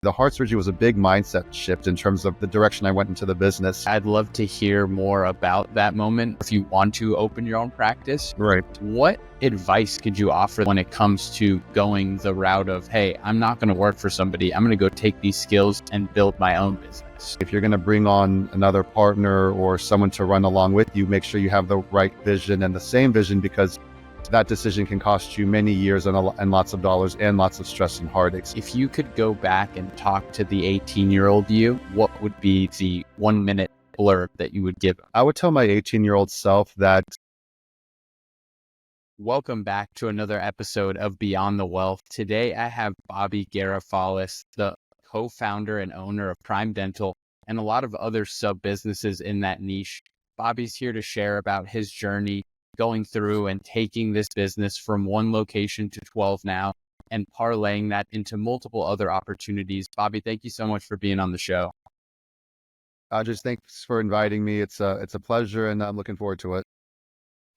The heart surgery was a big mindset shift in terms of the direction I went into the business. I'd love to hear more about that moment. If you want to open your own practice, Right. what advice could you offer when it comes to going the route of, hey, I'm not going to work for somebody. I'm going to go take these skills and build my own business? If you're going to bring on another partner or someone to run along with you, make sure you have the right vision and the same vision, because that decision can cost you many years and lots of dollars and lots of stress and heartaches. If you could go back and talk to the 18-year-old you, what would be the 1-minute blurb that you would give them? I would tell my 18-year-old self that. Welcome back to another episode of Beyond the Wealth. Today, I have Bobby Garofalis, the co-founder and owner of Prime Dental and a lot of other sub-businesses in that niche. Bobby's here to share about his journey going through and taking this business from one location to 12 now and parlaying that into multiple other opportunities. Bobby, thank you so much for being on the show. Just thanks for inviting me. It's a pleasure, and I'm looking forward to it.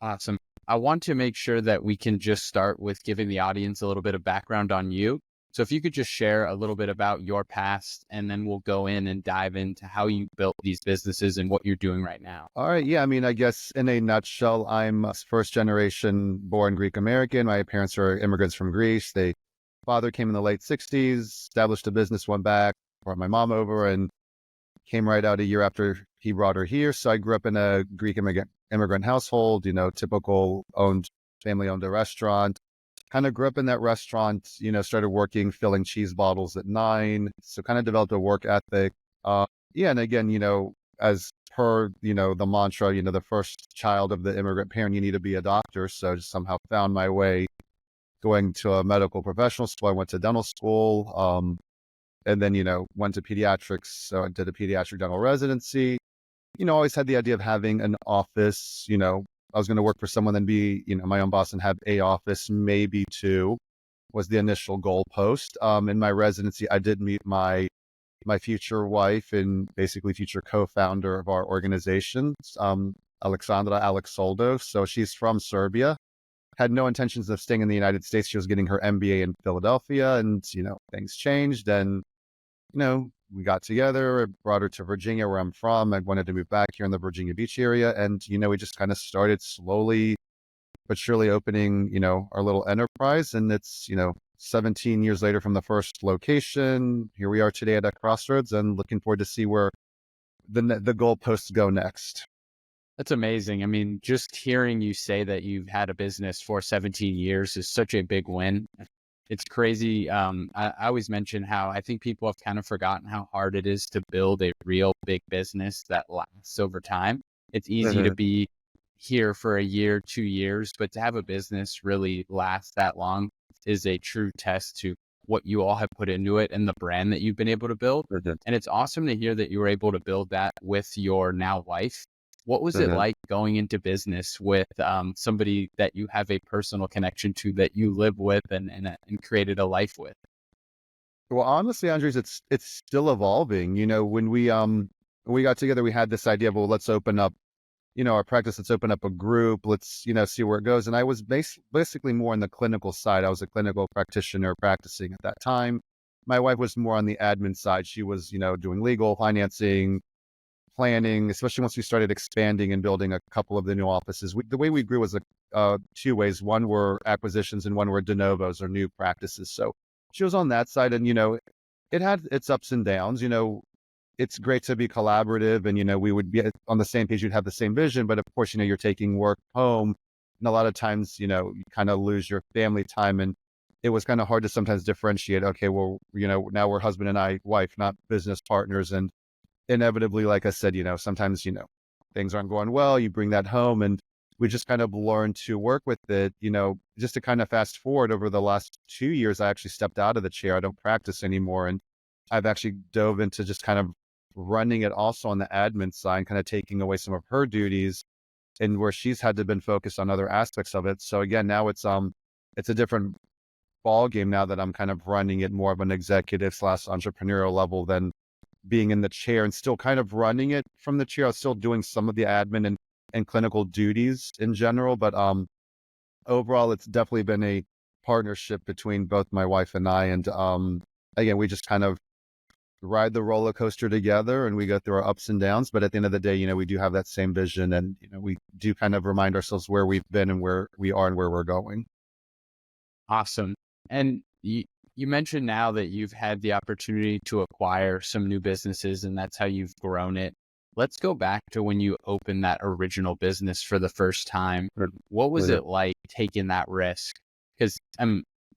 Awesome. I want to make sure that we can just start with giving the audience a little bit of background on you. So if you could just share a little bit about your past, and then we'll go in and dive into how you built these businesses and what you're doing right now. All right. Yeah. I mean, I guess in a nutshell, I'm a first generation born Greek American. My parents are immigrants from Greece. Father came in the late 60s, established a business, went back, brought my mom over, and came right out a year after he brought her here. So I grew up in a Greek immigrant household, typical family owned a restaurant. Kind of grew up in that restaurant, started working, filling cheese bottles at 9. So kind of developed a work ethic. And again, as per, the mantra, the first child of the immigrant parent, you need to be a doctor. So just somehow found my way going to a medical professional school. I went to dental school, and then, went to pediatrics. So I did a pediatric dental residency. Always had the idea of having an office. I was going to work for someone and be, my own boss and have a office, maybe two, was the initial goalpost. In my residency, I did meet my future wife and basically future co-founder of our organization, Alexandra Alexoldo. So she's from Serbia, had no intentions of staying in the United States. She was getting her MBA in Philadelphia, and, things changed. And, we got together, brought her to Virginia, where I'm from. I wanted to move back here in the Virginia Beach area. And, we just kind of started slowly but surely opening, our little enterprise. And it's, 17 years later from the first location, here we are today at a crossroads, and looking forward to see where the goalposts go next. That's amazing. I mean, just hearing you say that you've had a business for 17 years is such a big win. It's crazy. I always mention how I think people have kind of forgotten how hard it is to build a real big business that lasts over time. It's easy to be here for a year, 2 years, but to have a business really last that long is a true test to what you all have put into it and the brand that you've been able to build. And it's awesome to hear that you were able to build that with your now wife. What was it like going into business with somebody that you have a personal connection to, that you live with and created a life with? Well, honestly, Andres, it's still evolving. When we got together, we had this idea of, well, let's open up, our practice. Let's open up a group. Let's, see where it goes. And I was basically more on the clinical side. I was a clinical practitioner practicing at that time. My wife was more on the admin side. She was, doing legal, financing, planning, especially once we started expanding and building a couple of the new offices. The way we grew was two ways. One were acquisitions and one were de novos, or new practices. So she was on that side, and, it had its ups and downs. It's great to be collaborative, and, we would be on the same page. You'd have the same vision, but of course, you're taking work home, and a lot of times, you kind of lose your family time, and it was kind of hard to sometimes differentiate. Okay, well, now we're husband and wife, not business partners. And inevitably, like I said, sometimes, things aren't going well. You bring that home, and we just kind of learned to work with it. Just to kind of fast forward, over the last 2 years, I actually stepped out of the chair. I don't practice anymore. And I've actually dove into just kind of running it also on the admin side, kind of taking away some of her duties, and where she's had to been focused on other aspects of it. So again, now it's a different ball game now that I'm kind of running it more of an executive / entrepreneurial level than being in the chair, and still kind of running it from the chair. I was still doing some of the admin and clinical duties in general, but overall, it's definitely been a partnership between both my wife and I. And again, we just kind of ride the roller coaster together and we go through our ups and downs. But at the end of the day, we do have that same vision, and, we do kind of remind ourselves where we've been and where we are and where we're going. Awesome. And you mentioned now that you've had the opportunity to acquire some new businesses and that's how you've grown it. Let's go back to when you opened that original business for the first time. Sure. What was Sure. it like taking that risk? Because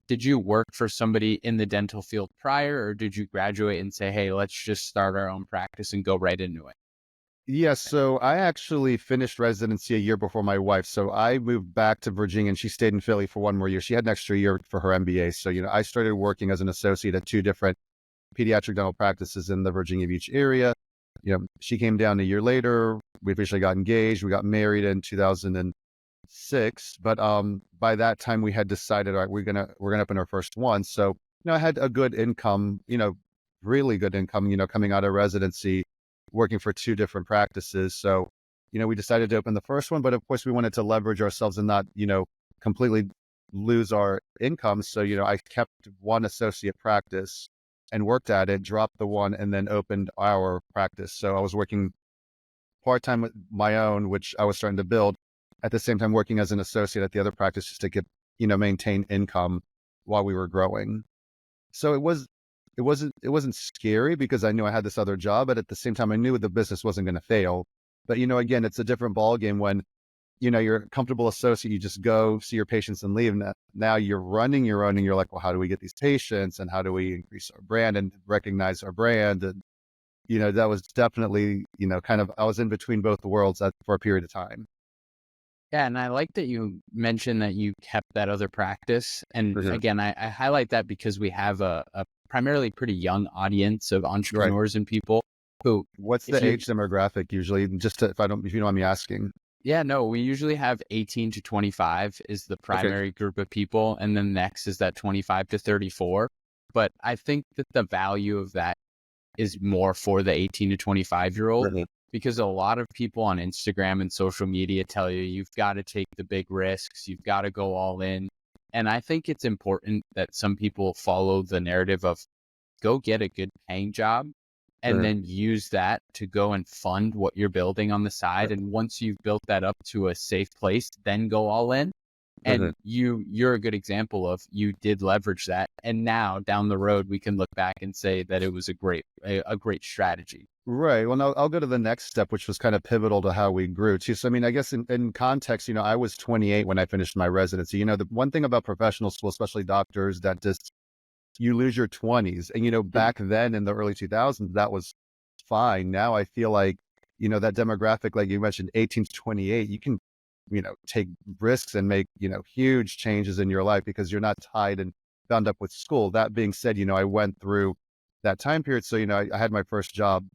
did you work for somebody in the dental field prior, or did you graduate and say, hey, let's just start our own practice and go right into it? Yeah, so I actually finished residency a year before my wife. So I moved back to Virginia and she stayed in Philly for one more year. She had an extra year for her MBA. So, I started working as an associate at two different pediatric dental practices in the Virginia Beach area. She came down a year later. We officially got engaged. We got married in 2006. But by that time we had decided, all right, we're gonna open our first one. So, I had a good income, really good income, coming out of residency, working for two different practices. So, we decided to open the first one, but of course we wanted to leverage ourselves and not, completely lose our income. So, I kept one associate practice and worked at it, dropped the one, and then opened our practice. So I was working part-time with my own, which I was starting to build, at the same time working as an associate at the other practice just to get, maintain income while we were growing. So it wasn't scary because I knew I had this other job, but at the same time I knew the business wasn't going to fail. But again, it's a different ball game when you're a comfortable associate, you just go see your patients and leave. Now you're running your own and you're like, well, how do we get these patients and how do we increase our brand and recognize our brand? And, that was definitely, kind of, I was in between both worlds for a period of time. Yeah, and I like that you mentioned that you kept that other practice. And For sure. again, I highlight that because we have a primarily pretty young audience of Right. entrepreneurs and people who, What's if the you, age demographic usually? Just to, if you don't mind me asking. yeah, no, we usually have 18 to 25 is the Okay. primary group of people. And then next is that 25 to 34. But I think that the value of that is more for the 18 to 25-year-old, Mhm. because a lot of people on Instagram and social media tell you you've got to take the big risks, you've got to go all in. And I think it's important that some people follow the narrative of go get a good paying job and Sure. then use that to go and fund what you're building on the side. And once you've built that up to a safe place, then go all in. Mhm. And you're a good example of you did leverage that. And now down the road, we can look back and say that it was a great strategy. Right. Well, now I'll go to the next step, which was kind of pivotal to how we grew too. So, I mean, I guess in context, I was 28 when I finished my residency. The one thing about professional school, especially doctors, that just you lose your 20s. And, Mhm. back then in the early 2000s, that was fine. Now I feel like, that demographic, like you mentioned, 18 to 28, you can, take risks and make, huge changes in your life because you're not tied and bound up with school. That being said, I went through that time period. So, I had my first job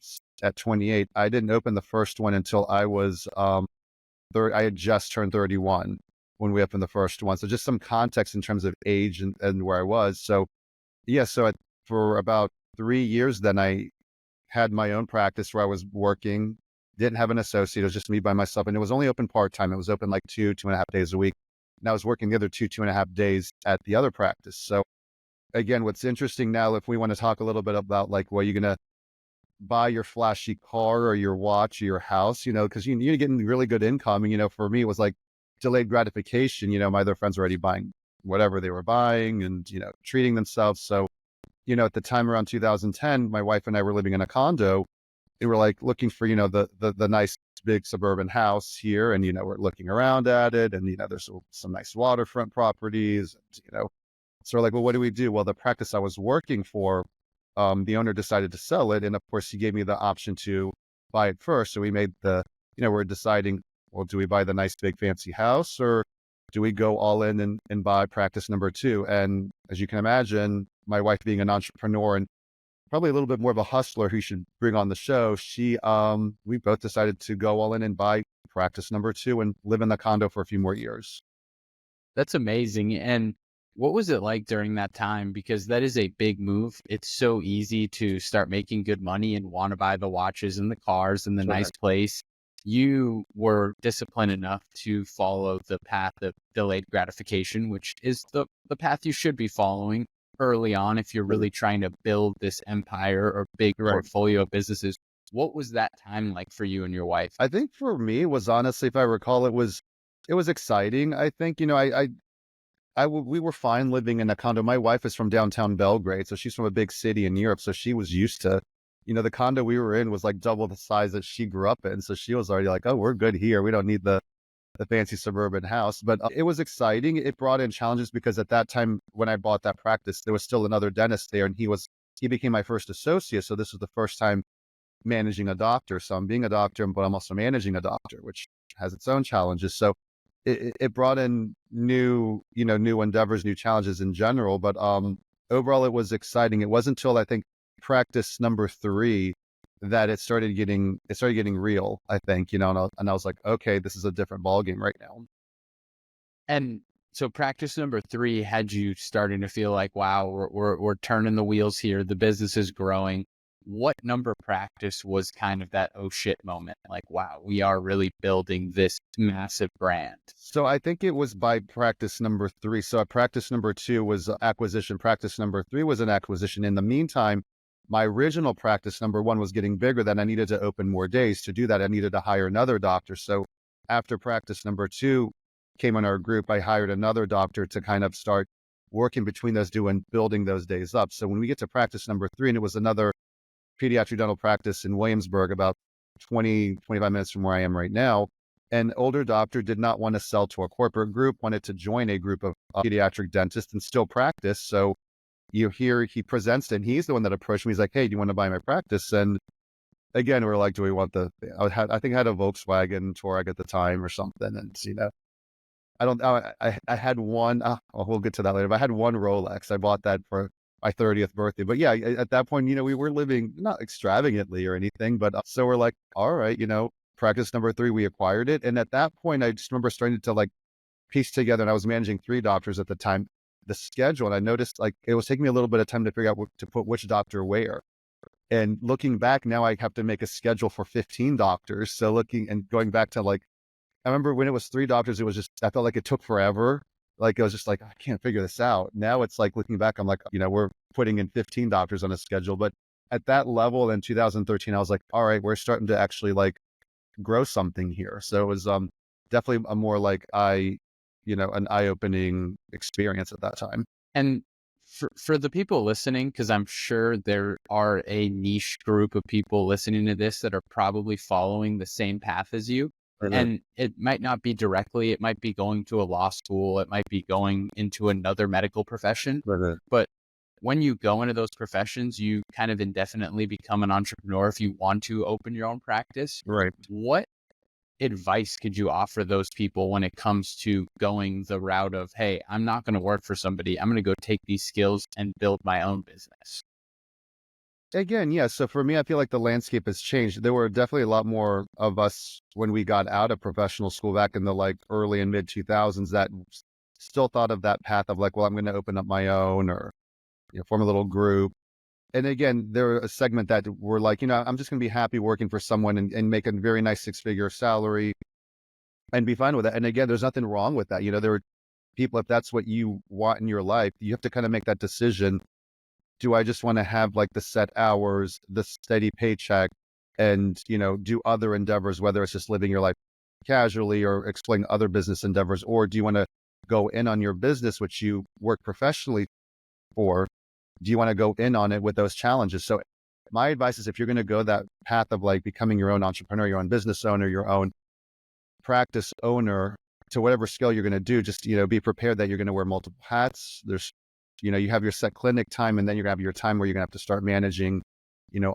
at 28. I didn't open the first one until I was, I had just turned 31 when we opened the first one. So just some context in terms of age and where I was. So, yeah, so for about 3 years, then I had my own practice where I was working, didn't have an associate. It was just me by myself. And it was only open part-time. It was open like 2.5 days a week. And I was working the other 2.5 days at the other practice. So again, what's interesting now, if we want to talk a little bit about like, well, you're going to buy your flashy car or your watch or your house, because you're getting really good income. And, for me, it was like delayed gratification. My other friends were already buying whatever they were buying and, treating themselves. So, at the time around 2010, my wife and I were living in a condo. We were like looking for, the nice big suburban house here. And, we're looking around at it and, there's some nice waterfront properties, so we're like, well, what do we do? Well, the practice I was working for, the owner decided to sell it. And of course he gave me the option to buy it first. So we made we're deciding, well, do we buy the nice big fancy house or do we go all in and buy practice number two? And as you can imagine, my wife being an entrepreneur and probably a little bit more of a hustler who you should bring on the show, we both decided to go all in and buy practice number two and live in the condo for a few more years. That's amazing. And what was it like during that time? Because that is a big move. It's so easy to start making good money and want to buy the watches and the cars and the Sure. nice place. You were disciplined enough to follow the path of delayed gratification, which is the path you should be following early on if you're really trying to build this empire or big Right. portfolio of businesses. What was that time like for you and your wife? I think for me it was honestly, if I recall, it was exciting. I think, we were fine living in a condo. My wife is from downtown Belgrade, so she's from a big city in Europe. So she was used to, the condo we were in was like double the size that she grew up in. So she was already like, oh, we're good here. We don't need the fancy suburban house. But it was exciting. It brought in challenges because at that time when I bought that practice, there was still another dentist there, and he became my first associate. So this was the first time managing a doctor. So I'm being a doctor, but I'm also managing a doctor, which has its own challenges. So it brought in new endeavors, new challenges in general. But overall, it was exciting. It wasn't until I think practice number 3 that it started getting real. I think, and I was like, okay, this is a different ballgame right now. And so practice number 3 had you starting to feel like, wow, we're turning the wheels here. The business is growing. What number practice was kind of that oh shit moment? Like, wow, we are really building this massive brand. So I think it was by practice number 3. So practice number 2 was acquisition. Practice number 3 was an acquisition. In the meantime, my original practice number 1 was getting bigger. Then I needed to open more days. To do that, I needed to hire another doctor. So after practice number 2 came in our group, I hired another doctor to kind of start working between those two and building those days up. So when we get to practice number 3, and it was another pediatric dental practice in Williamsburg, about 25 minutes from where I am right now. An older doctor did not want to sell to a corporate group, wanted to join a group of pediatric dentists and still practice. So you hear he presents it, and he's the one that approached me. He's like, hey, do you want to buy my practice? And again, we're like, do we want I think I had a Volkswagen Touareg at the time or something. And, I had one, we'll get to that later, but I had one Rolex. I bought that for my 30th birthday. But yeah, at that point, we were living not extravagantly or anything, but so we're like, all right, practice number 3, we acquired it. And at that point, I just remember starting to like piece together, and I was managing 3 doctors at the time, the schedule. And I noticed like it was taking me a little bit of time to figure out to put which doctor where. And looking back now, I have to make a schedule for 15 doctors. So looking and going back to like, I remember when it was 3 doctors, it was just, I felt like it took forever. Like, I was just like, I can't figure this out. Now it's like looking back, I'm like, we're putting in 15 doctors on a schedule. But at that level in 2013, I was like, all right, we're starting to actually like grow something here. So it was definitely a more like an eye-opening experience at that time. And for the people listening, because I'm sure there are a niche group of people listening to this that are probably following the same path as you. And it might not be directly, it might be going to a law school, it might be going into another medical profession. But when you go into those professions, you kind of indefinitely become an entrepreneur if you want to open your own practice. Right. What advice could you offer those people when it comes to going the route of, hey, I'm not going to work for somebody, I'm going to go take these skills and build my own business? Again, yeah. So for me, I feel like the landscape has changed. There were definitely a lot more of us when we got out of professional school back in the like early and mid 2000s that still thought of that path of like, well, I'm going to open up my own or form a little group. And again, there were a segment that were like, I'm just going to be happy working for someone and make a very nice 6-figure salary and be fine with that. And again, there's nothing wrong with that. There are people, if that's what you want in your life, you have to kind of make that decision. Do I just want to have like the set hours, the steady paycheck, and, do other endeavors, whether it's just living your life casually or exploring other business endeavors, or do you want to go in on your business, which you work professionally for? Do you want to go in on it with those challenges? So my advice is if you're going to go that path of like becoming your own entrepreneur, your own business owner, your own practice owner, to whatever scale you're going to do, just, be prepared that you're going to wear multiple hats. There's, you have your set clinic time, and then you're gonna have your time where you're gonna have to start managing,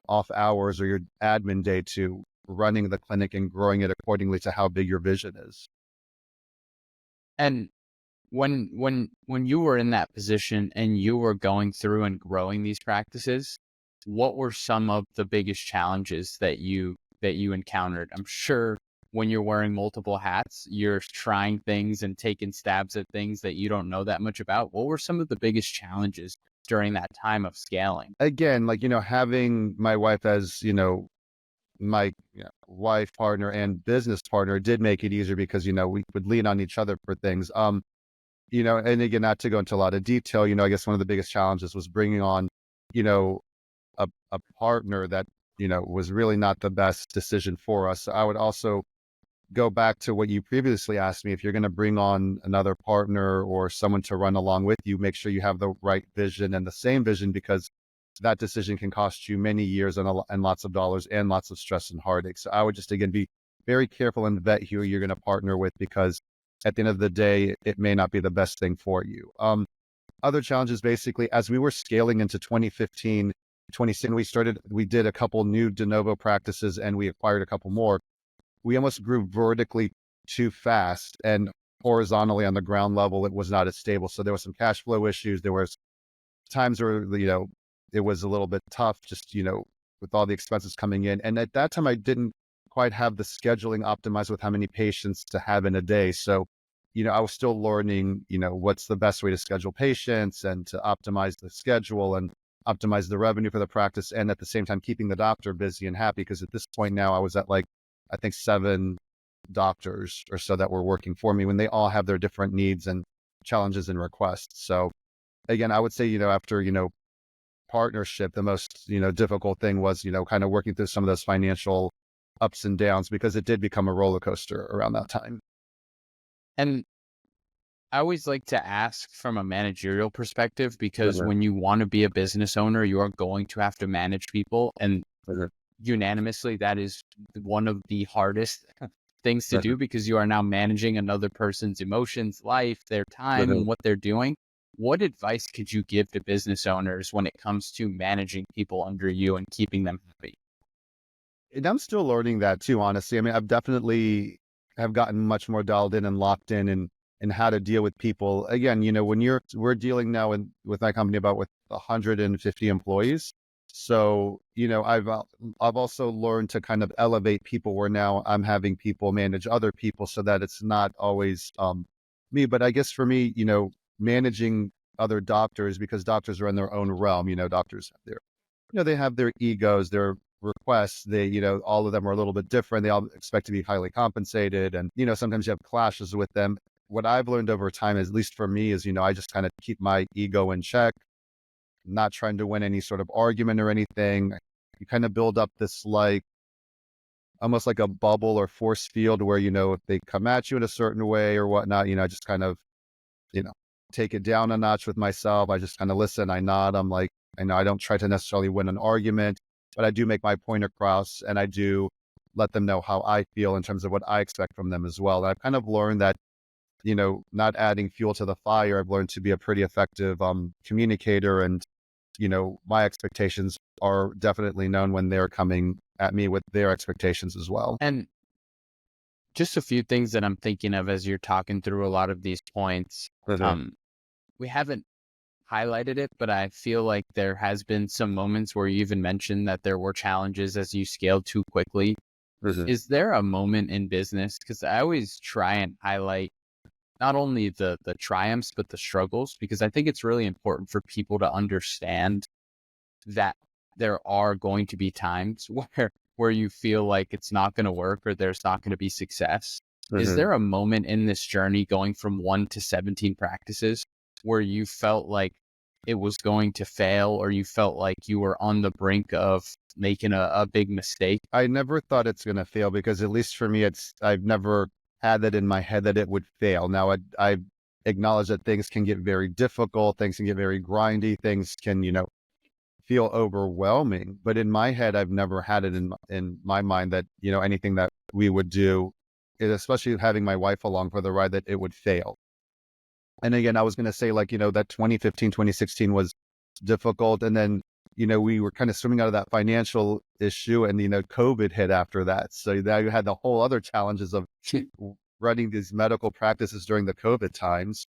off hours or your admin day to running the clinic and growing it accordingly to how big your vision is. And when you were in that position and you were going through and growing these practices, what were some of the biggest challenges that you encountered? I'm sure when you're wearing multiple hats, you're trying things and taking stabs at things that you don't know that much about. What were some of the biggest challenges during that time of scaling? Again, like, having my wife as, my wife partner and business partner did make it easier because, we would lean on each other for things. and again, not to go into a lot of detail, I guess one of the biggest challenges was bringing on, you know, a partner that, was really not the best decision for us. So I would also go back to what you previously asked me. If you're going to bring on another partner or someone to run along with you, make sure you have the right vision and the same vision, because that decision can cost you many years and lots of dollars and lots of stress and heartache. So I would just, again, be very careful and vet who you're going to partner with, because at the end of the day, it may not be the best thing for you. Other challenges, basically, as we were scaling into 2015, 2016, we did a couple new de novo practices and we acquired a couple more. We almost grew vertically too fast, and horizontally on the ground level, it was not as stable. So there was some cash flow issues. There was times where, it was a little bit tough, just, with all the expenses coming in. And at that time, I didn't quite have the scheduling optimized with how many patients to have in a day. So, I was still learning, what's the best way to schedule patients and to optimize the schedule and optimize the revenue for the practice. And at the same time, keeping the doctor busy and happy. Because at this point now, I was at I think 7 doctors or so that were working for me, when they all have their different needs and challenges and requests. So again, I would say, after, partnership, the most, difficult thing was, kind of working through some of those financial ups and downs, because it did become a roller coaster around that time. And I always like to ask from a managerial perspective, because when you want to be a business owner, you are going to have to manage people. And unanimously, that is one of the hardest things to do, because you are now managing another person's emotions, life, their time, and what they're doing. What advice could you give to business owners when it comes to managing people under you and keeping them happy? And I'm still learning that too, honestly. I mean, I've definitely have gotten much more dialed in and locked in and how to deal with people. Again, when we're dealing now with my company about with 150 employees. So, I've also learned to kind of elevate people, where now I'm having people manage other people, so that it's not always me. But I guess for me, managing other doctors, because doctors are in their own realm. Doctors have they have their egos, their requests. They, all of them are a little bit different. They all expect to be highly compensated, and sometimes you have clashes with them. What I've learned over time, at least for me, is I just kind of keep my ego in check, not trying to win any sort of argument or anything. You kind of build up this almost like a bubble or force field, where if they come at you in a certain way or whatnot, I just kind of take it down a notch with myself. I just kind of listen, I nod. I'm like, I know I don't try to necessarily win an argument, but I do make my point across, and I do let them know how I feel in terms of what I expect from them as well. And I've kind of learned that, not adding fuel to the fire, I've learned to be a pretty effective communicator. And, my expectations are definitely known when they're coming at me with their expectations as well. And just a few things that I'm thinking of as you're talking through a lot of these points. We haven't highlighted it, but I feel like there has been some moments where you even mentioned that there were challenges as you scaled too quickly. Is there a moment in business? Because I always try and highlight not only the triumphs, but the struggles, because I think it's really important for people to understand that there are going to be times where you feel like it's not going to work, or there's not going to be success. Is there a moment in this journey going from 1 to 17 practices where you felt like it was going to fail, or you felt like you were on the brink of making a big mistake? I never thought it's going to fail, because at least for me, I've never had that in my head that it would fail. Now, I acknowledge that things can get very difficult, things can get very grindy, things can, feel overwhelming. But in my head, I've never had it in my mind that, anything that we would do, especially having my wife along for the ride, that it would fail. And again, I was going to say, that 2015, 2016 was difficult. And then, we were kind of swimming out of that financial issue, and, COVID hit after that. So now you had the whole other challenges of running these medical practices during the COVID times,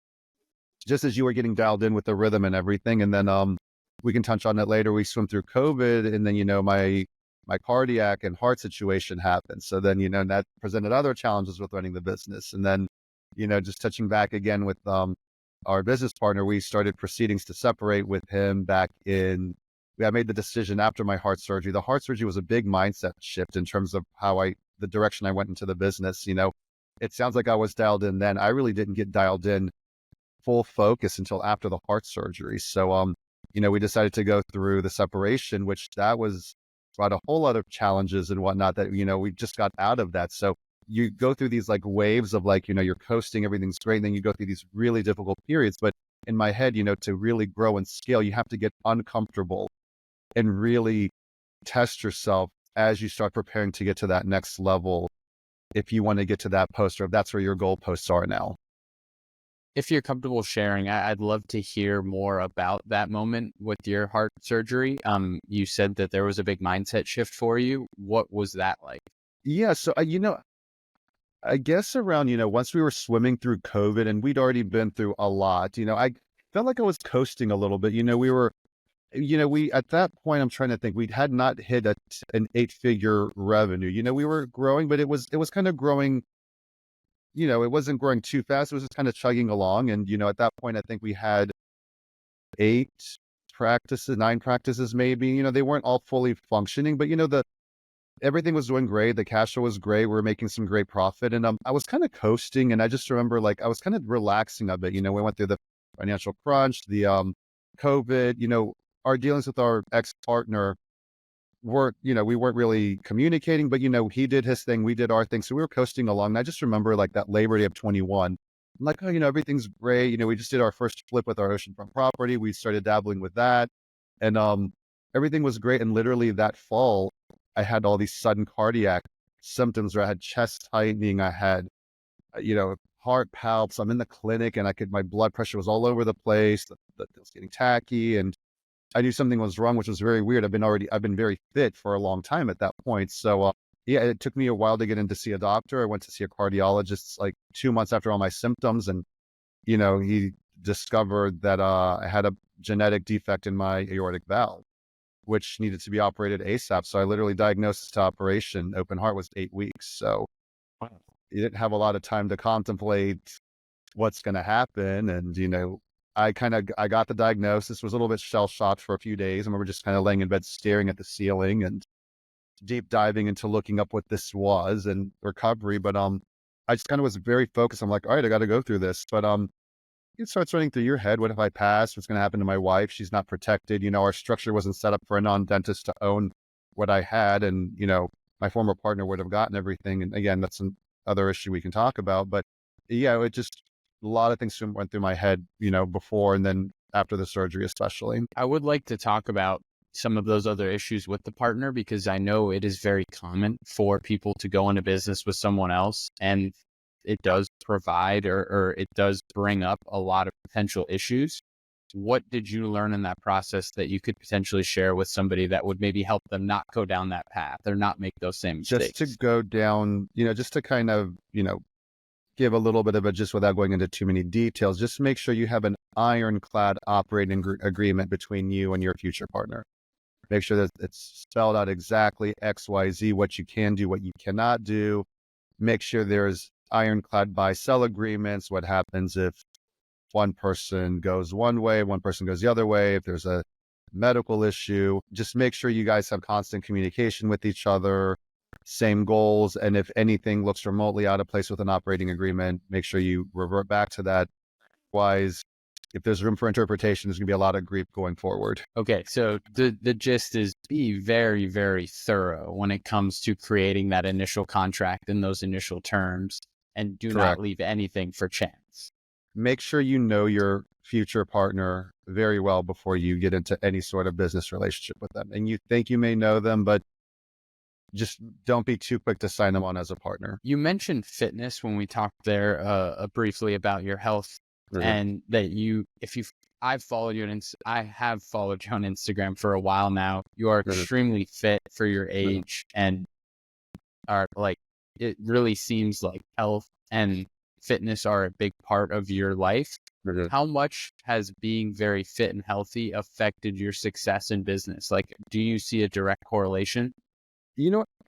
just as you were getting dialed in with the rhythm and everything. And then, we can touch on it later. We swim through COVID, and then, my cardiac and heart situation happened. So then, that presented other challenges with running the business. And then, just touching back again with our business partner, we started proceedings to separate with him back in, I made the decision after my heart surgery. The heart surgery was a big mindset shift in terms of the direction I went into the business. It sounds like I was dialed in then. I really didn't get dialed in full focus until after the heart surgery. So, we decided to go through the separation, which that was brought a whole lot of challenges and whatnot that, we just got out of that. So you go through these like waves of like, you're coasting, everything's great. And then you go through these really difficult periods. But in my head, to really grow and scale, you have to get uncomfortable and really test yourself as you start preparing to get to that next level. If you want to get to that post, or if that's where your goalposts are now. If you're comfortable sharing, I'd love to hear more about that moment with your heart surgery. You said that there was a big mindset shift for you. What was that like? Yeah. So, I guess around, once we were swimming through COVID and we'd already been through a lot, I felt like I was coasting a little bit. We, at that point, I'm trying to think, we had not hit an 8-figure revenue. We were growing, but it was kind of growing, it wasn't growing too fast. It was just kind of chugging along. And, at that point, I think we had 9 practices, maybe, they weren't all fully functioning, but, everything was doing great. The cash flow was great. We were making some great profit. And I was kind of coasting. And I just remember like, I was kind of relaxing a bit. We went through the financial crunch, the COVID, our dealings with our ex-partner we weren't really communicating, but, he did his thing. We did our thing. So we were coasting along. And I just remember like that Labor Day of 21. I'm like, oh, everything's great. We just did our first flip with our oceanfront property. We started dabbling with that. And everything was great. And literally that fall, I had all these sudden cardiac symptoms where I had chest tightening. I had, heart palps. I'm in the clinic and my blood pressure was all over the place. It was getting tacky and I knew something was wrong, which was very weird. I've been very fit for a long time at that point. So, yeah, it took me a while to get in to see a doctor. I went to see a cardiologist like 2 months after all my symptoms. And, he discovered that, I had a genetic defect in my aortic valve, which needed to be operated ASAP. So I literally diagnosis to operation, open heart, was 8 weeks. So Wow. you didn't have a lot of time to contemplate what's going to happen. And, I got the diagnosis, was a little bit shell shocked for a few days. I remember just kind of laying in bed, staring at the ceiling and deep diving into looking up what this was and recovery. But, I just kind of was very focused. I'm like, all right, I got to go through this. But, it starts running through your head. What if I pass? What's going to happen to my wife? She's not protected. Our structure wasn't set up for a non-dentist to own what I had. And, my former partner would have gotten everything. And again, that's another issue we can talk about. But yeah, a lot of things went through my head, before and then after the surgery, especially. I would like to talk about some of those other issues with the partner, because I know it is very common for people to go into business with someone else, and it does provide or it does bring up a lot of potential issues. What did you learn in that process that you could potentially share with somebody that would maybe help them not go down that path or not make those same mistakes? Just to go down, just to kind of, give a little bit of it, just without going into too many details, just make sure you have an ironclad operating agreement between you and your future partner. Make sure that it's spelled out exactly XYZ, what you can do, what you cannot do. Make sure there's ironclad buy-sell agreements. What happens if one person goes one way, one person goes the other way, if there's a medical issue, just make sure you guys have constant communication with each other, same goals. And if anything looks remotely out of place with an operating agreement, make sure you revert back to that. Otherwise, if there's room for interpretation, there's going to be a lot of grief going forward. Okay, so the gist is be very, very thorough when it comes to creating that initial contract and those initial terms, and do Correct. not leave anything for chance. Make sure you know your future partner very well before you get into any sort of business relationship with them. And you think you may know them, but just don't be too quick to sign them on as a partner. You mentioned fitness when we talked there briefly about your health, and that I have followed you on Instagram for a while now. You are extremely fit for your age, and are like, it really seems like health and fitness are a big part of your life. How much has being very fit and healthy affected your success in business? Like, do you see a direct correlation?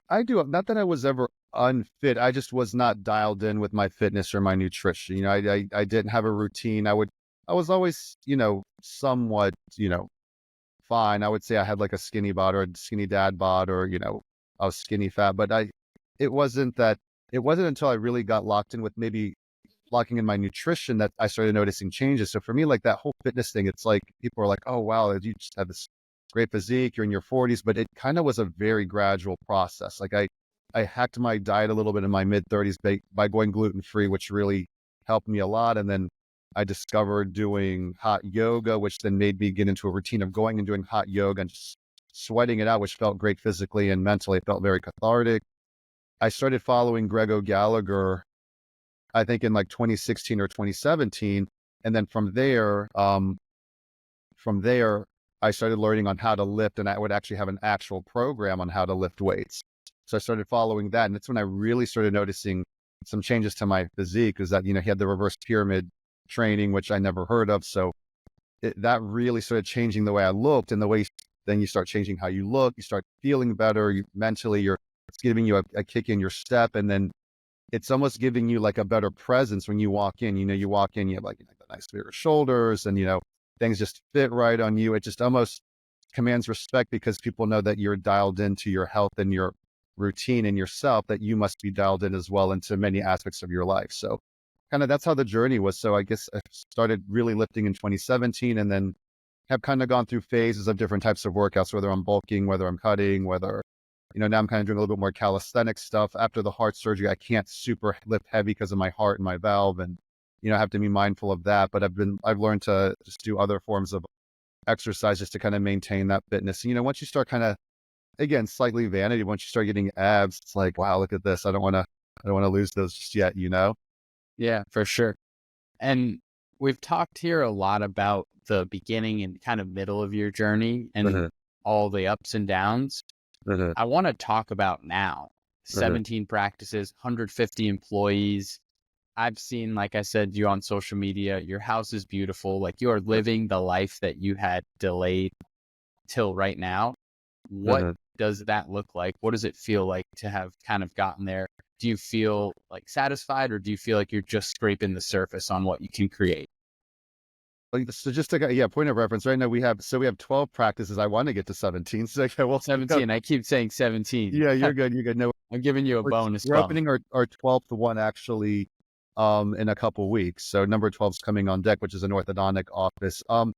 I do. Not that I was ever unfit. I just was not dialed in with my fitness or my nutrition. I didn't have a routine. I was always, somewhat, fine. I would say I had like a skinny bod or a skinny dad bod, or, I was skinny fat, but it wasn't until I really got locked in with maybe locking in my nutrition that I started noticing changes. So for me, like that whole fitness thing, it's like people are like, oh, wow, you just have this great physique, you're in your 40s, but it kind of was a very gradual process. Like I hacked my diet a little bit in my mid 30s by going gluten free, which really helped me a lot. And then I discovered doing hot yoga, which then made me get into a routine of going and doing hot yoga and just sweating it out, which felt great physically and mentally. It felt very cathartic. I started following Grego Gallagher, I think in like 2016 or 2017. And then from there, I started learning on how to lift, and I would actually have an actual program on how to lift weights. So I started following that. And that's when I really started noticing some changes to my physique, is that, he had the reverse pyramid training, which I never heard of. So that really started changing the way I looked, and then you start changing how you look, you start feeling better, mentally, it's giving you a kick in your step. And then it's almost giving you like a better presence when you walk in. You walk in, you have like the nice bigger shoulders, and things just fit right on you. It just almost commands respect because people know that you're dialed into your health and your routine and yourself, that you must be dialed in as well into many aspects of your life. So kind of that's how the journey was. So I guess I started really lifting in 2017, and then have kind of gone through phases of different types of workouts, whether I'm bulking, whether I'm cutting, whether now I'm kind of doing a little bit more calisthenic stuff. After the heart surgery, I can't super lift heavy because of my heart and my valve, and I have to be mindful of that. But I've learned to just do other forms of exercise just to kind of maintain that fitness. Once you start kind of, again, slightly vanity, once you start getting abs, it's like, wow, look at this. I don't want to lose those just yet, Yeah, for sure. And we've talked here a lot about the beginning and kind of middle of your journey and all the ups and downs. I want to talk about now. 17 practices, 150 employees. I've seen, like I said, you on social media. Your house is beautiful. Like, you are living the life that you had delayed till right now. What does that look like? What does it feel like to have kind of gotten there? Do you feel like satisfied, or do you feel like you're just scraping the surface on what you can create? So just to point of reference, right now we have 12 practices. I want to get to 17. So well, 17. I keep saying 17. Yeah, you're good. You're good. No, I'm giving you a bonus. We're opening our 12th one actually in a couple weeks. So number 12 is coming on deck, which is an orthodontic office. To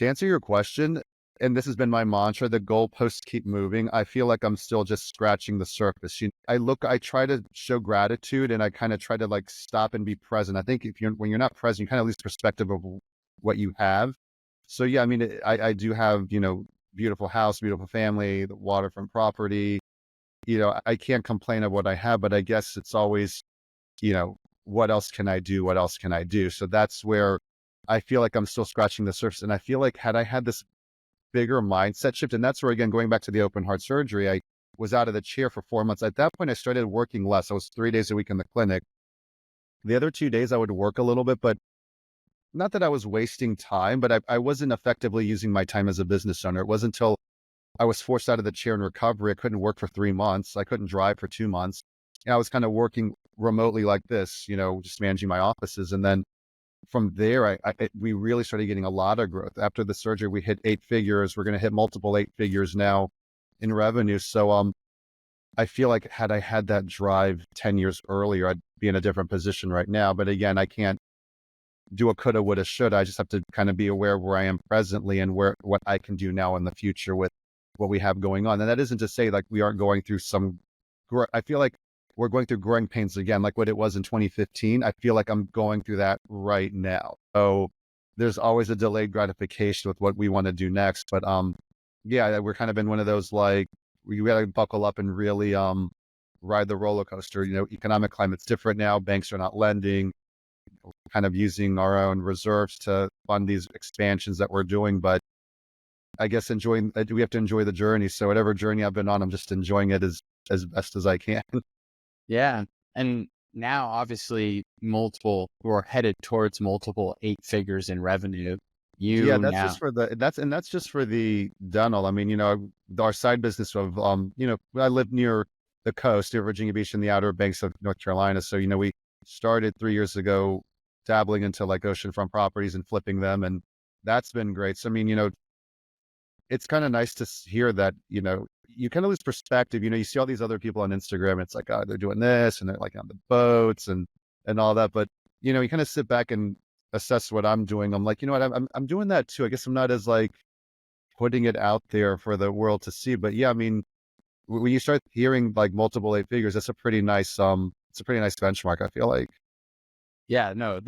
answer your question, and this has been my mantra, the goalposts keep moving. I feel like I'm still just scratching the surface. I try to show gratitude, and I kind of try to like stop and be present. I think when you're not present, you kind of lose perspective of what you have. So yeah, I mean, I do have, beautiful house, beautiful family, the waterfront property. I can't complain of what I have, but I guess it's always, what else can I do? What else can I do? So that's where I feel like I'm still scratching the surface. And I feel like had I had this bigger mindset shift, and that's where, again, going back to the open heart surgery, I was out of the chair for 4 months. At that point, I started working less. I was 3 days a week in the clinic. The other 2 days I would work a little bit, but not that I was wasting time, but I wasn't effectively using my time as a business owner. It wasn't until I was forced out of the chair in recovery. I couldn't work for 3 months. I couldn't drive for 2 months. And I was kind of working remotely like this, just managing my offices. And then from there, we really started getting a lot of growth. After the surgery, we hit 8 figures. We're going to hit multiple 8 figures now in revenue. So I feel like had I had that drive 10 years earlier, I'd be in a different position right now. But again, I can't do a coulda, woulda, shoulda. I just have to kind of be aware of where I am presently and what I can do now in the future with what we have going on. And that isn't to say like we aren't going through I feel like we're going through growing pains again, like what it was in 2015. I feel like I'm going through that right now. So there's always a delayed gratification with what we want to do next. But yeah, we're kind of in one of those, like, we got to buckle up and really ride the roller coaster. Economic climate's different now. Banks are not lending. We're kind of using our own reserves to fund these expansions that we're doing. But I guess we have to enjoy the journey. So whatever journey I've been on, I'm just enjoying it as best as I can. Yeah. And now obviously we're headed towards multiple 8 figures in revenue. That's just for the dental. I mean, our side business of, I live near the coast, near Virginia Beach in the Outer Banks of North Carolina. So, we started 3 years ago dabbling into like oceanfront properties and flipping them. And that's been great. So, I mean, it's kind of nice to hear that, you kind of lose perspective. You see all these other people on Instagram. It's like, oh, they're doing this and they're like on the boats and all that. But you kind of sit back and assess what I'm doing. I'm like, you know what, I'm doing that too. I guess I'm not as like putting it out there for the world to see. But yeah, I mean, when you start hearing like multiple eight figures, that's a pretty nice it's a pretty nice benchmark, I feel like. Yeah, no,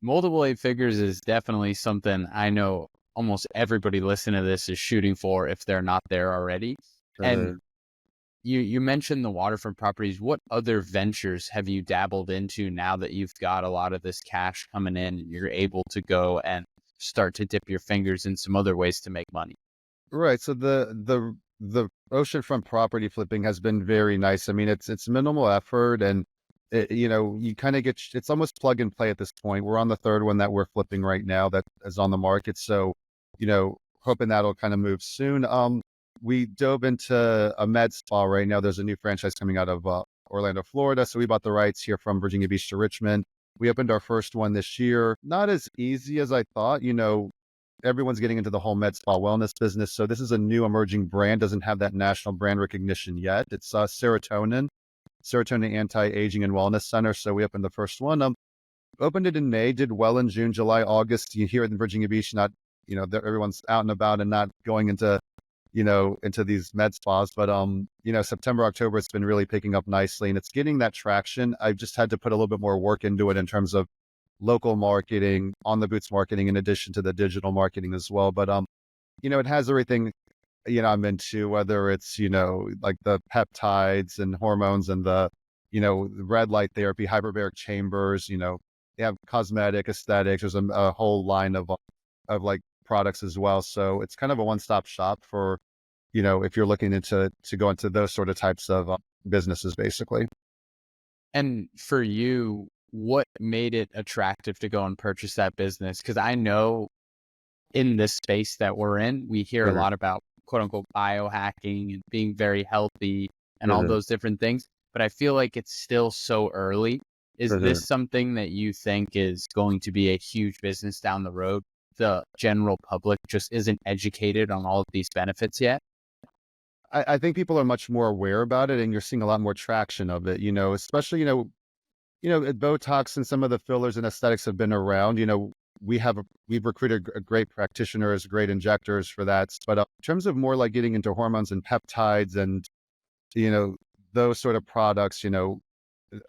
multiple eight figures is definitely something I know almost everybody listening to this is shooting for if they're not there already. And Mhm. you mentioned the waterfront properties. What other ventures have you dabbled into now that you've got a lot of this cash coming in and you're able to go and start to dip your fingers in some other ways to make money? Right. So the oceanfront property flipping has been very nice. I mean, it's minimal effort, and you kind of it's almost plug and play at this point. We're on the third one that we're flipping right now that is on the market. So, hoping that'll kind of move soon. We dove into a med spa right now. There's a new franchise coming out of Orlando, Florida. So we bought the rights here from Virginia Beach to Richmond. We opened our first one this year. Not as easy as I thought. Everyone's getting into the whole med spa wellness business. So this is a new emerging brand, doesn't have that national brand recognition yet. It's Serotonin Anti-Aging and Wellness Center. So we opened the first one. Opened it in May, did well in June, July, August. You hear it in Virginia Beach, not, everyone's out and about and not going into these med spas. But, September, October, it's been really picking up nicely and it's getting that traction. I've just had to put a little bit more work into it in terms of local marketing, on the boots marketing, in addition to the digital marketing as well. But, it has everything, I'm into, whether it's, like the peptides and hormones and the red light therapy, hyperbaric chambers, they have cosmetic aesthetics. There's a whole line of like products as well. So it's kind of a one-stop shop for, if you're looking to go into those sort of types of businesses, basically. And for you, what made it attractive to go and purchase that business? Because I know in this space that we're in, we hear a Mhm, lot about quote unquote biohacking and being very healthy and all mhm, those different things. But I feel like it's still so early. Is mhm. this something that you think is going to be a huge business down the road? The general public just isn't educated on all of these benefits yet. I think people are much more aware about it, and you're seeing a lot more traction of it. Especially Botox and some of the fillers and aesthetics have been around. We've recruited great practitioners, great injectors for that. But in terms of more like getting into hormones and peptides and you know those sort of products,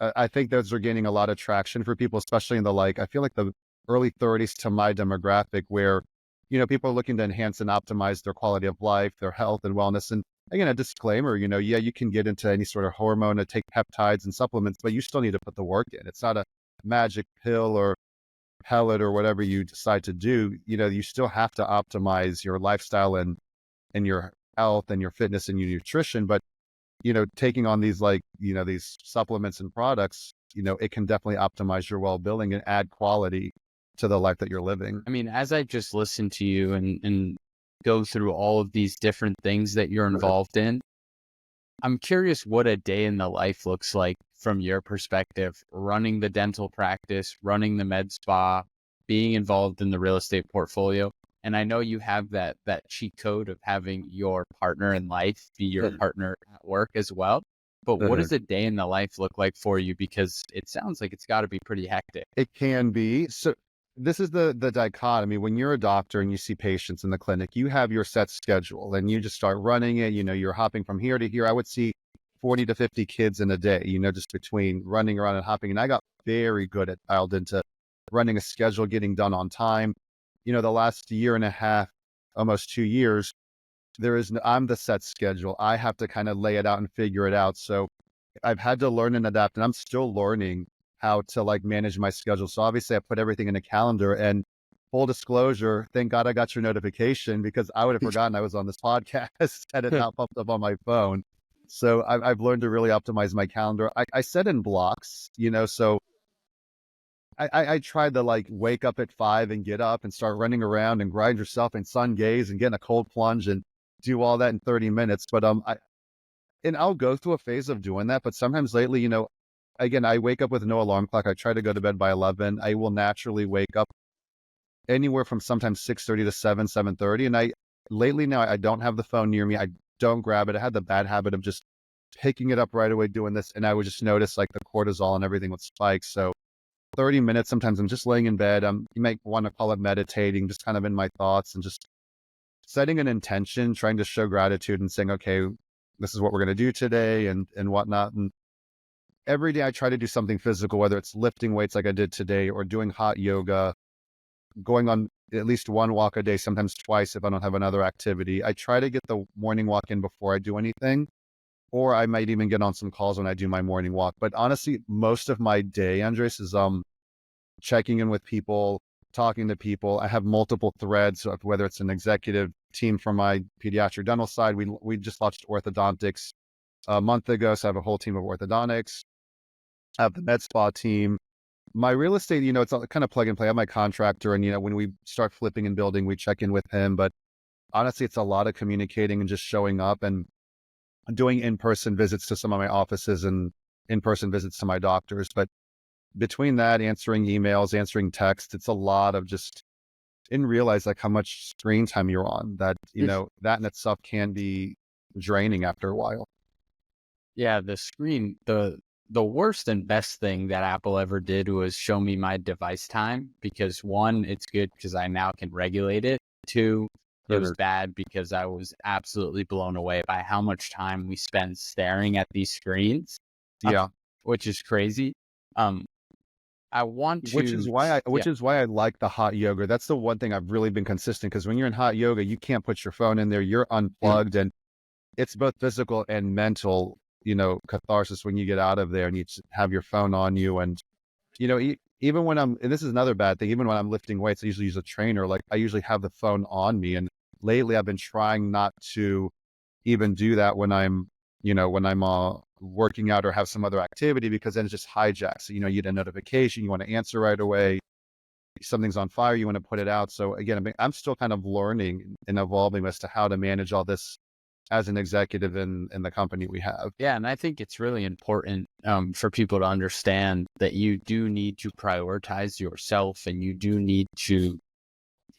I think those are gaining a lot of traction for people, especially in I feel like the early 30s to my demographic, where people are looking to enhance and optimize their quality of life, their health and wellness. And again, a disclaimer, yeah, you can get into any sort of hormone and take peptides and supplements, but you still need to put the work in. It's not a magic pill or pellet or whatever you decide to do. You still have to optimize your lifestyle and your health and your fitness and your nutrition. But taking on these these supplements and products, it can definitely optimize your well-being and add quality to the life that you're living. I mean, as I just listen to you and go through all of these different things that you're involved in, I'm curious what a day in the life looks like from your perspective, running the dental practice, running the med spa, being involved in the real estate portfolio. And I know you have that cheat code of having your partner in life be your Mhm, partner at work as well. But what mhm. does a day in the life look like for you? Because it sounds like it's got to be pretty hectic. It can be. So this is the dichotomy. When you're a doctor and you see patients in the clinic, you have your set schedule and you just start running it. You're hopping from here to here. I would see 40 to 50 kids in a day, just between running around and hopping. And I got very good at dialed into running a schedule, getting done on time. The last year and a half, almost 2 years, I'm the set schedule. I have to kind of lay it out and figure it out. So I've had to learn and adapt, and I'm still learning how to like manage my schedule. So obviously I put everything in a calendar, and full disclosure, thank God I got your notification because I would have forgotten I was on this podcast had it not popped up on my phone. So I've learned to really optimize my calendar. I set in blocks, so I tried to like wake up at 5 and get up and start running around and grind yourself and sun gaze and get in a cold plunge and do all that in 30 minutes. But and I'll go through a phase of doing that, but sometimes lately, again, I wake up with no alarm clock. I try to go to bed by 11. I will naturally wake up anywhere from sometimes 6:30 to 7:30. And lately now I don't have the phone near me. I don't grab it. I had the bad habit of just picking it up right away doing this. And I would just notice like the cortisol and everything would spike. So 30 minutes. Sometimes I'm just laying in bed. You might want to call it meditating, just kind of in my thoughts and just setting an intention, trying to show gratitude and saying, okay, this is what we're going to do today and whatnot. And every day I try to do something physical, whether it's lifting weights like I did today or doing hot yoga, going on at least one walk a day, sometimes twice if I don't have another activity. I try to get the morning walk in before I do anything, or I might even get on some calls when I do my morning walk. But honestly, most of my day, Andres, is checking in with people, talking to people. I have multiple threads, so whether it's an executive team from my pediatric dental side. We just launched orthodontics a month ago, so I have a whole team of orthodontics. I have the med spa team. My real estate, it's all kind of plug and play. I have my contractor, and when we start flipping and building, we check in with him. But honestly, it's a lot of communicating and just showing up and doing in-person visits to some of my offices and in-person visits to my doctors. But between that, answering emails, answering texts, it's a lot of just didn't realize like how much screen time you're on that, that in itself can be draining after a while. Yeah, the screen, the worst and best thing that Apple ever did was show me my device time, because one, it's good because I now can regulate it. Two, it was bad because I was absolutely blown away by how much time we spend staring at these screens. Yeah. Which is crazy. I want to, Which is why I like the hot yoga. That's the one thing I've really been consistent, because when you're in hot yoga, you can't put your phone in there. You're unplugged, and it's both physical and mental, catharsis when you get out of there and you just have your phone on you. And, even when and this is another bad thing, even when I'm lifting weights, I usually use a trainer. Like I usually have the phone on me. And lately I've been trying not to even do that when I'm working out or have some other activity, because then it just hijacks. So, you get a notification, you want to answer right away. Something's on fire, you want to put it out. So again, I'm still kind of learning and evolving as to how to manage all this as an executive in the company we have. Yeah. And I think it's really important for people to understand that you do need to prioritize yourself, and you do need to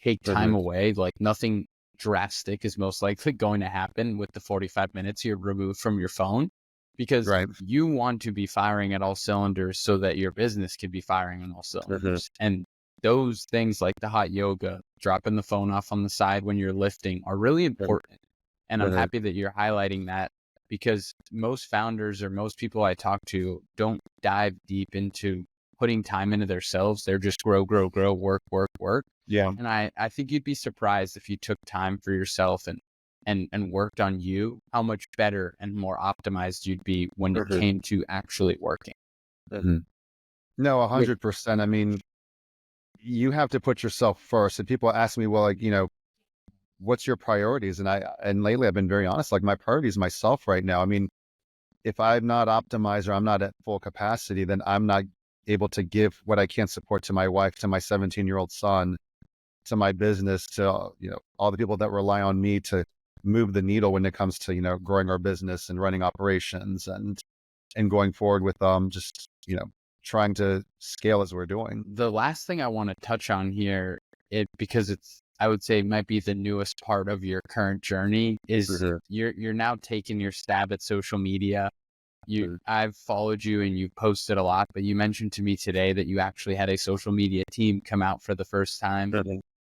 take time away. Like nothing drastic is most likely going to happen with the 45 minutes you're removed from your phone, because you want to be firing at all cylinders so that your business can be firing on all cylinders. And those things like the hot yoga, dropping the phone off on the side when you're lifting, are really important. And I'm happy that you're highlighting that, because most founders or most people I talk to don't dive deep into putting time into themselves. They're just grow, work. Yeah. And I think you'd be surprised if you took time for yourself and worked on you, how much better and more optimized you'd be when it came to actually working. No, 100%. I mean, you have to put yourself first. And people ask me, well, like, what's your priorities? And lately I've been very honest, like my priority is myself right now. I mean, if I'm not optimized or I'm not at full capacity, then I'm not able to give what I can support to my wife, to my 17-year-old son, to my business, to, all the people that rely on me to move the needle when it comes to, growing our business and running operations and going forward with, just, trying to scale as we're doing. The last thing I want to touch on here, because I would say might be the newest part of your current journey, is you're now taking your stab at social media. I've followed you and you've posted a lot, but you mentioned to me today that you actually had a social media team come out for the first time.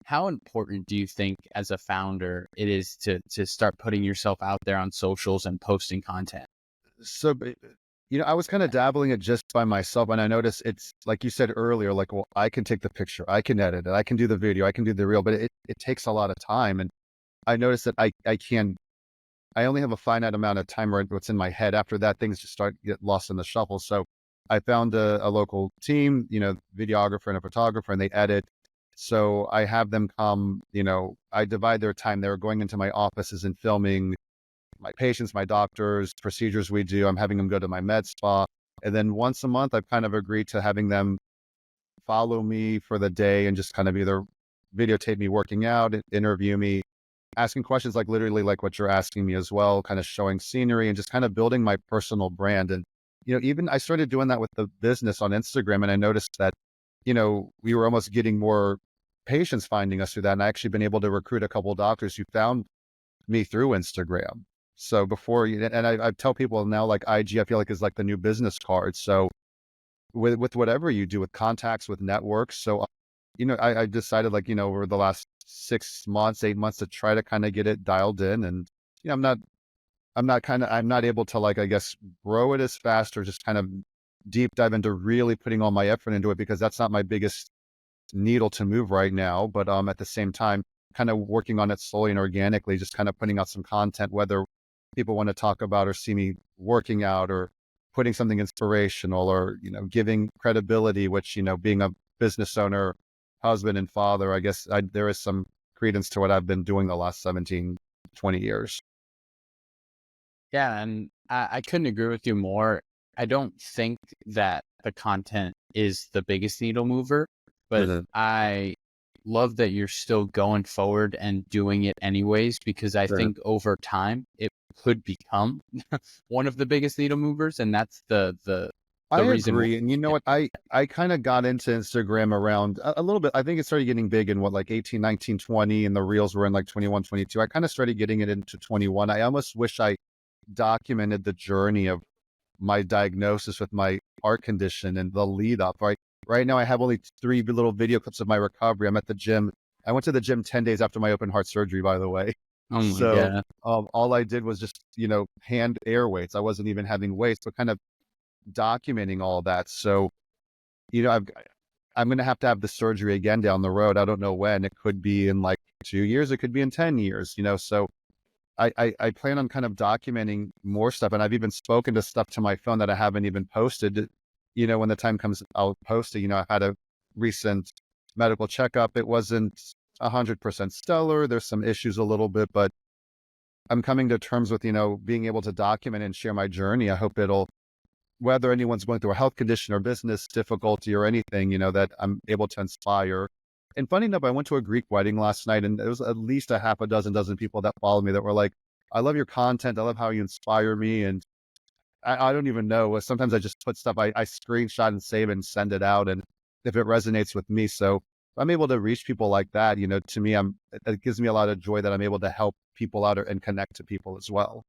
How important do you think as a founder it is to start putting yourself out there on socials and posting content? So, I was kind of dabbling it just by myself, and I noticed it's like you said earlier, like, well, I can take the picture, I can edit it, I can do the video, I can do the reel, but it takes a lot of time. And I noticed that I only have a finite amount of time where what's in my head. After that, things just start to get lost in the shuffle. So I found a local team, videographer and a photographer, and they edit. So I have them come, I divide their time. They're going into my offices and filming my patients, my doctors, procedures we do. I'm having them go to my med spa. And then once a month, I've kind of agreed to having them follow me for the day and just kind of either videotape me working out, interview me, asking questions like literally like what you're asking me as well, kind of showing scenery and just kind of building my personal brand. And, even I started doing that with the business on Instagram, and I noticed that, we were almost getting more patients finding us through that. And I actually been able to recruit a couple of doctors who found me through Instagram. So before, and I tell people now, like IG, I feel like is like the new business card. So with whatever you do, with contacts, with networks. So, I decided, like, over the last 6 months, 8 months, to try to kind of get it dialed in. And, I'm not able to, like, I guess, grow it as fast or just kind of deep dive into really putting all my effort into it, because that's not my biggest needle to move right now. But at the same time, kind of working on it slowly and organically, just kind of putting out some content, whether people want to talk about or see me working out, or putting something inspirational, or, giving credibility, which, being a business owner, husband and father, I guess there is some credence to what I've been doing the last 17, 20 years. Yeah, and I couldn't agree with you more. I don't think that the content is the biggest needle mover, but Mhm. I love that you're still going forward and doing it anyways, because I Mhm. think over time it could become one of the biggest needle movers, and that's I the reason. agree. And you know Yeah. what? I kind of got into Instagram around a little bit. I think it started getting big in what, like 18, 19, 20, and the reels were in like 21, 22. I kind of started getting it into 21. I almost wish I documented the journey of my diagnosis with my heart condition and the lead up. Right now, I have only three little video clips of my recovery. I'm at the gym. I went to the gym 10 days after my open heart surgery, by the way. Oh my So God. all I did was just, hand air weights. I wasn't even having weights, but kind of documenting all that. So, I'm going to have the surgery again down the road. I don't know when. It could be in like 2 years. It could be in 10 years, so I plan on kind of documenting more stuff. And I've even spoken to stuff to my phone that I haven't even posted. When the time comes, I'll post it. I had a recent medical checkup. It wasn't 100% stellar. There's some issues a little bit, but I'm coming to terms with, being able to document and share my journey. I hope it'll, whether anyone's going through a health condition or business difficulty or anything, that I'm able to inspire. And funny enough, I went to a Greek wedding last night, and there was at least a half a dozen people that followed me that were like, I love your content. I love how you inspire me. And I don't even know. Sometimes I just put stuff, I screenshot and save and send it out. And if it resonates with me, so if I'm able to reach people like that, to me, it gives me a lot of joy that I'm able to help people out and connect to people as well.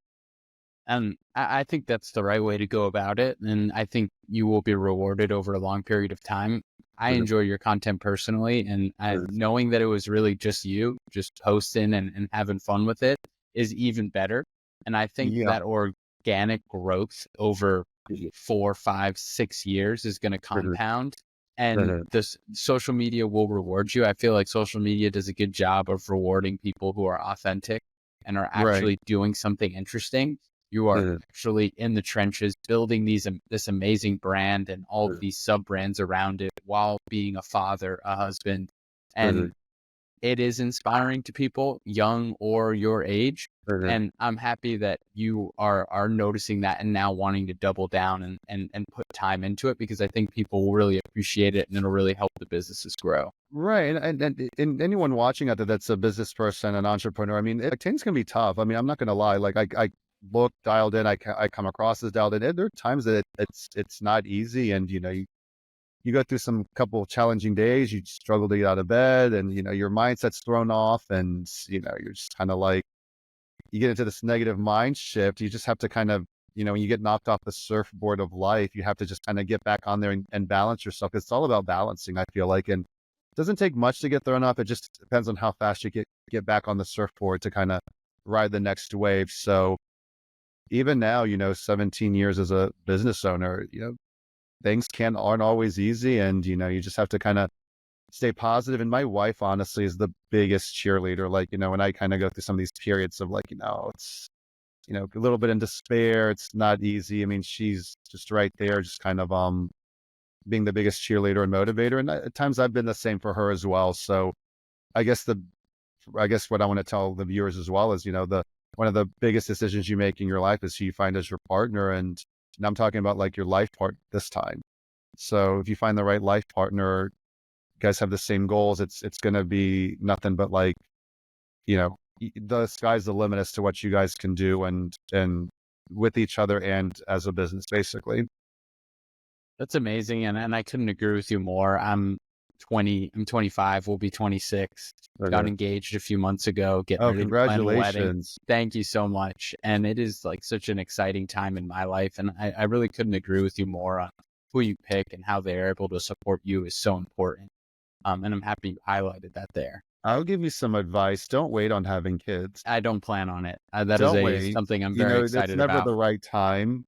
And I think that's the right way to go about it. And I think you will be rewarded over a long period of time. I Mhm. enjoy your content personally, and knowing that it was really just you, just posting and having fun with it is even better. And I think Yeah. that organic growth over Mhm. 4, 5, 6 years is going to Mhm. compound. And Mhm. this social media will reward you. I feel like social media does a good job of rewarding people who are authentic and are Right. actually doing something interesting. You are Mhm. actually in the trenches building this amazing brand and all of Mhm. these sub brands around it while being a father, a husband. Mhm. And it is inspiring to people young or your age. Mhm. And I'm happy that you are noticing that and now wanting to double down and put time into it, because I think people will really appreciate it and it'll really help the businesses grow. Right. And anyone watching out there that's a business person, an entrepreneur, I mean, things can be tough. I mean, I'm not going to lie. Like, I look dialed in, I come across as dialed in. And there are times that it's not easy. And, you go through some couple of challenging days, you struggle to get out of bed, and, your mindset's thrown off, and, you're just kind of like, you get into this negative mind shift. You just have to kind of, when you get knocked off the surfboard of life, you have to just kind of get back on there and balance yourself. It's all about balancing, I feel like. And it doesn't take much to get thrown off. It just depends on how fast you get back on the surfboard to kind of ride the next wave. So even now, 17 years as a business owner, things aren't always easy. And, you just have to kind of stay positive. And my wife, honestly, is the biggest cheerleader. Like, when I kind of go through some of these periods of, like, it's, a little bit in despair. It's not easy. I mean, she's just right there, just kind of being the biggest cheerleader and motivator. And at times I've been the same for her as well. So I guess I guess what I want to tell the viewers as well is, the one of the biggest decisions you make in your life is who you find as your partner. And I'm talking about like your life part this time. So if you find the right life partner, you guys have the same goals, it's going to be nothing but like, the sky's the limit as to what you guys can do, and with each other and as a business, basically. That's amazing. And I couldn't agree with you more. I'm 25, we'll be 26. Got Okay. engaged a few months ago, getting Oh, ready to plan a wedding. congratulations. Thank you so much. And it is like such an exciting time in my life. And I really couldn't agree with you more on who you pick and how they're able to support you is so important. And I'm happy you highlighted that there. I'll give you some advice. Don't wait on having kids. I don't plan on it. That is Don't wait. something I'm very That's excited never about. the right time.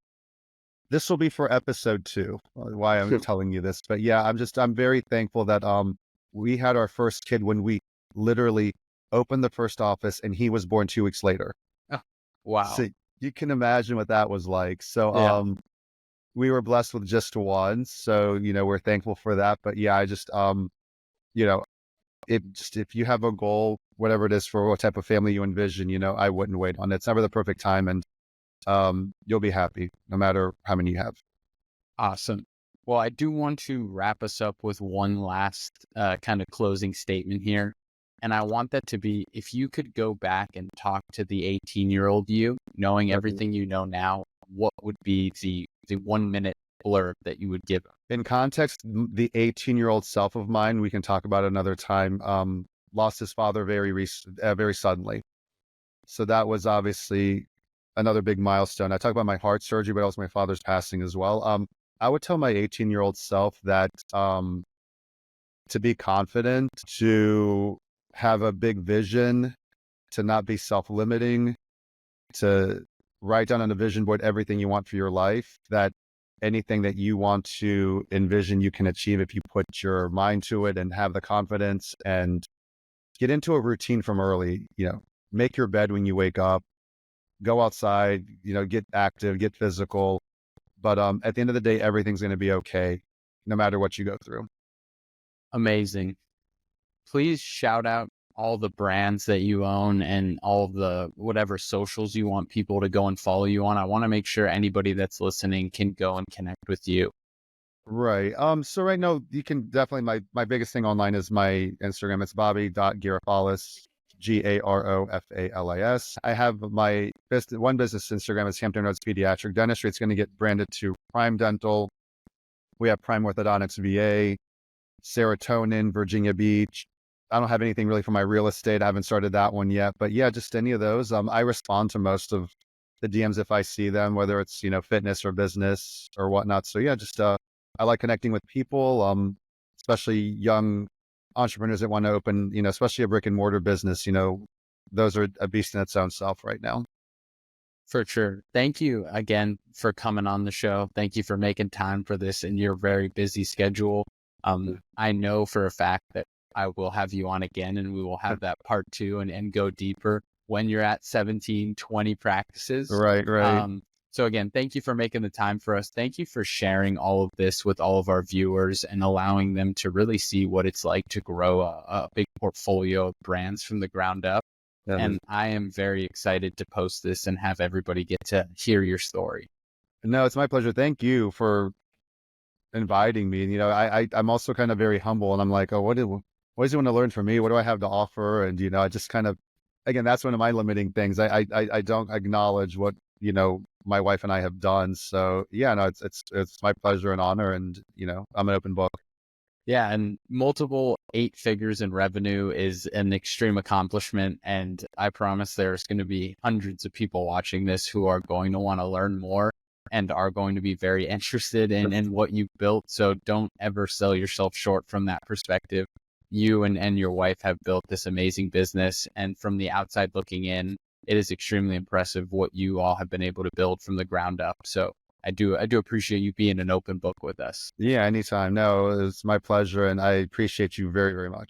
This will be for episode 2, why I'm telling you this. But yeah, I'm very thankful that we had our first kid when we literally opened the first office and he was born 2 weeks later. Oh, wow. So you can imagine what that was like. So Yeah. we were blessed with just one. So, we're thankful for that. But yeah, I just you know, if you have a goal, whatever it is for what type of family you envision, I wouldn't wait on it. It's never the perfect time, and you'll be happy no matter how many you have. Awesome. Well, I do want to wrap us up with one last kind of closing statement here. And I want that to be, if you could go back and talk to the 18-year-old you, knowing Okay. everything you know now, what would be the 1-minute blurb that you would give? In context, the 18-year-old self of mine, we can talk about another time, lost his father very suddenly. So that was obviously another big milestone. I talk about my heart surgery, but also my father's passing as well. I would tell my 18-year-old self that to be confident, to have a big vision, to not be self-limiting, to write down on a vision board everything you want for your life, that anything that you want to envision, you can achieve if you put your mind to it and have the confidence, and get into a routine from early. Make your bed when you wake up, go outside, get active, get physical. But at the end of the day, everything's going to be okay, no matter what you go through. Amazing. Please shout out all the brands that you own and all the whatever socials you want people to go and follow you on. I want to make sure anybody that's listening can go and connect with you. Right. So right now you can definitely, my biggest thing online is my Instagram. It's Bobby.Garofalis, Garofalis. I have my one business Instagram is Hampton Roads Pediatric Dentistry. It's going to get branded to Prime Dental. We have Prime Orthodontics VA, Serotonin, Virginia Beach. I don't have anything really for my real estate. I haven't started that one yet, but yeah, just any of those. I respond to most of the DMs if I see them, whether it's, fitness or business or whatnot. So yeah, just, I like connecting with people, especially young entrepreneurs that want to open, especially a brick and mortar business. Those are a beast in its own self right now. For sure. Thank you again for coming on the show. Thank you for making time for this in your very busy schedule. I know for a fact that I will have you on again, and we will have that part 2 and go deeper when you're at 17, 20 practices. Right. So again, thank you for making the time for us. Thank you for sharing all of this with all of our viewers and allowing them to really see what it's like to grow a big portfolio of brands from the ground up. Yeah. And I am very excited to post this and have everybody get to hear your story. No, it's my pleasure. Thank you for inviting me. And, I'm also kind of very humble, and I'm like, oh, what does he want to learn from me? What do I have to offer? And, I just kind of, again, that's one of my limiting things. I don't acknowledge what, my wife and I have done. So yeah, no, it's my pleasure and honor. And, I'm an open book. Yeah. And multiple 8 figures in revenue is an extreme accomplishment. And I promise there's going to be hundreds of people watching this who are going to want to learn more and are going to be very interested in what you've built. So don't ever sell yourself short from that perspective. You and your wife have built this amazing business. And from the outside looking in, it is extremely impressive what you all have been able to build from the ground up. So I do appreciate you being an open book with us. Yeah, anytime. No, it's my pleasure. And I appreciate you very, very much.